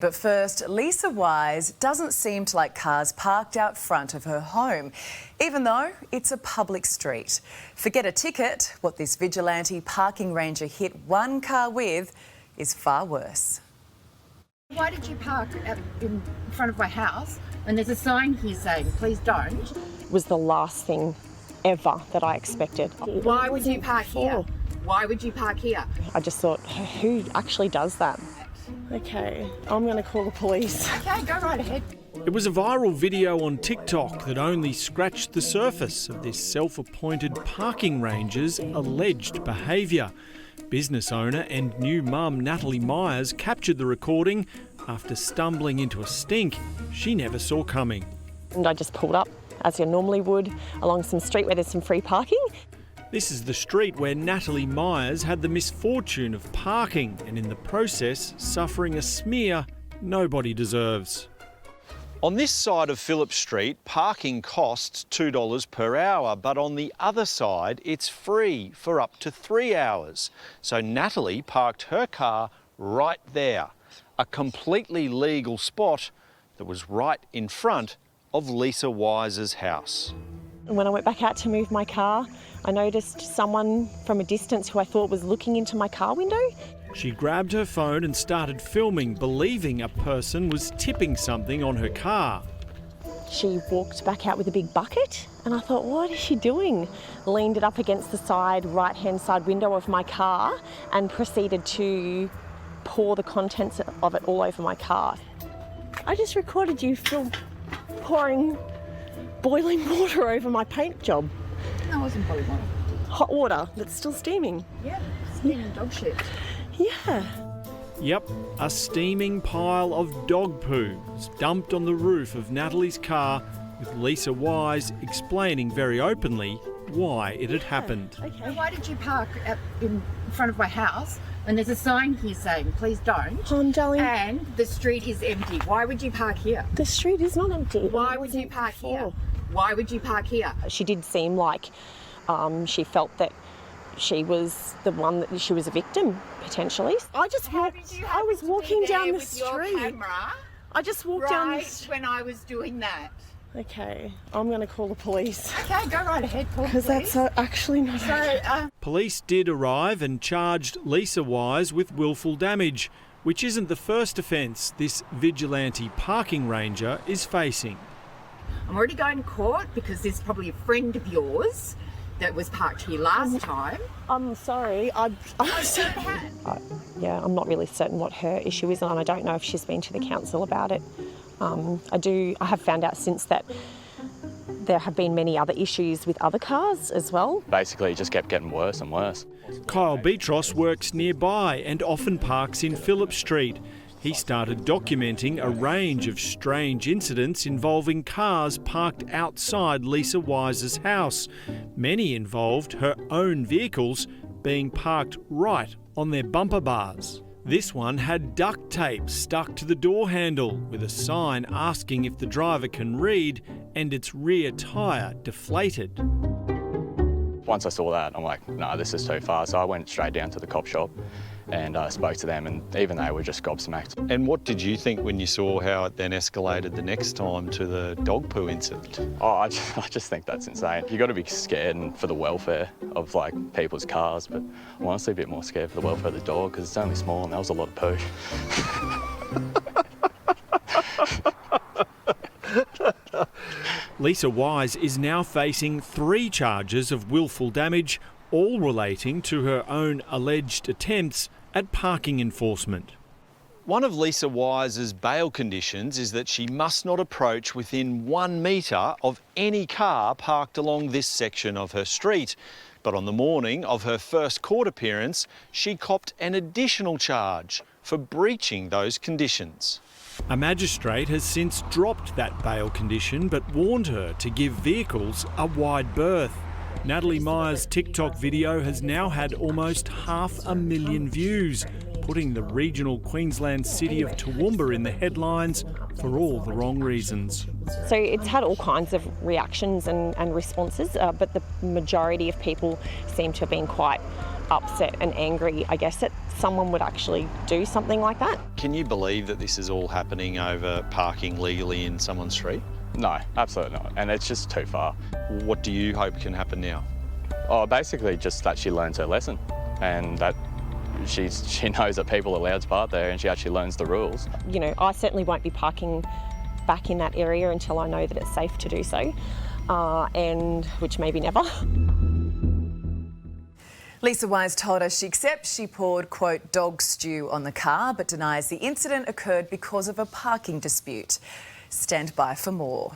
But first, Lisa Wise doesn't seem to like cars parked out front of her home, even though it's a public street. Forget a ticket, what this vigilante parking ranger hit one car with is far worse. Why did you park in front of my house? And there's a sign here saying, please don't. It was the last thing ever that I expected. Why would you park here? Why would you park here? I just thought, who actually does that? Okay, I'm going to call the police. Okay, go right ahead. It was a viral video on TikTok that only scratched the surface of this self-appointed parking ranger's alleged behaviour. Business owner and new mum Natalie Myers captured the recording after stumbling into a stink she never saw coming. And I just pulled up, as you normally would, along some street where there's some free parking. This is the street where Natalie Myers had the misfortune of parking and in the process suffering a smear nobody deserves. On this side of Phillip Street, parking costs $2 per hour, but on the other side, it's free for up to 3 hours. So Natalie parked her car right there, a completely legal spot that was right in front of Lisa Wise's house. When I went back out to move my car, I noticed someone from a distance who I thought was looking into my car window. She grabbed her phone and started filming, believing a person was tipping something on her car. She walked back out with a big bucket and I thought, what is she doing? Leaned it up against the side, right-hand side window of my car and proceeded to pour the contents of it all over my car. I just recorded you pouring boiling water over my paint job. No, it wasn't boiling water. Hot water that's still steaming. Yeah, steaming dog shit. Yeah. Yep, a steaming pile of dog poo was dumped on the roof of Natalie's car, with Lisa Wise explaining very openly why it had happened. Okay. And why did you park in front of my house? And there's a sign here saying, please don't. Darling. And the street is empty. Why would you park here? The street is not empty. Why would you park here? Why would you park here? She did seem like she felt that she was the one that she was a victim, potentially. I was walking down the street. I just walked down the street when I was doing that. Okay, I'm going to call the police. Okay, go right ahead, call the police. Because that's actually not okay. Police did arrive and charged Lisa Wise with willful damage, which isn't the first offence this vigilante parking ranger is facing. I'm already going to court because there's probably a friend of yours that was parked here last time. I'm sorry. I'm not really certain what her issue is, and I don't know if she's been to the council about it. I have found out since that there have been many other issues with other cars as well. Basically, it just kept getting worse and worse. Kyle Beatros works nearby and often parks in Phillip Street. He started documenting a range of strange incidents involving cars parked outside Lisa Wise's house. Many involved her own vehicles being parked right on their bumper bars. This one had duct tape stuck to the door handle with a sign asking if the driver can read and its rear tyre deflated. Once I saw that, I'm like, no, this is too far. So I went straight down to the cop shop and spoke to them, and even they were just gobsmacked. And what did you think when you saw how it then escalated the next time to the dog poo incident? Oh, I just think that's insane. You've got to be scared and for the welfare of like people's cars, but I'm honestly a bit more scared for the welfare of the dog because it's only small and that was a lot of poo. Lisa Wise is now facing 3 charges of willful damage, all relating to her own alleged attempts at parking enforcement. One of Lisa Wise's bail conditions is that she must not approach within 1 metre of any car parked along this section of her street. But on the morning of her first court appearance, she copped an additional charge for breaching those conditions. A magistrate has since dropped that bail condition but warned her to give vehicles a wide berth. Natalie Myers' TikTok video has now had almost 500,000 views, putting the regional Queensland city of Toowoomba in the headlines for all the wrong reasons. So it's had all kinds of reactions and responses, but the majority of people seem to have been quite upset and angry, I guess, that someone would actually do something like that. Can you believe that this is all happening over parking legally in someone's street? No, absolutely not. And it's just too far. What do you hope can happen now? Oh, basically just that she learns her lesson and that she knows that people are allowed to park there and she actually learns the rules. You know, I certainly won't be parking back in that area until I know that it's safe to do so, and which maybe never. Lisa Wise told us she accepts she poured, quote, dog stew on the car, but denies the incident occurred because of a parking dispute. Stand by for more.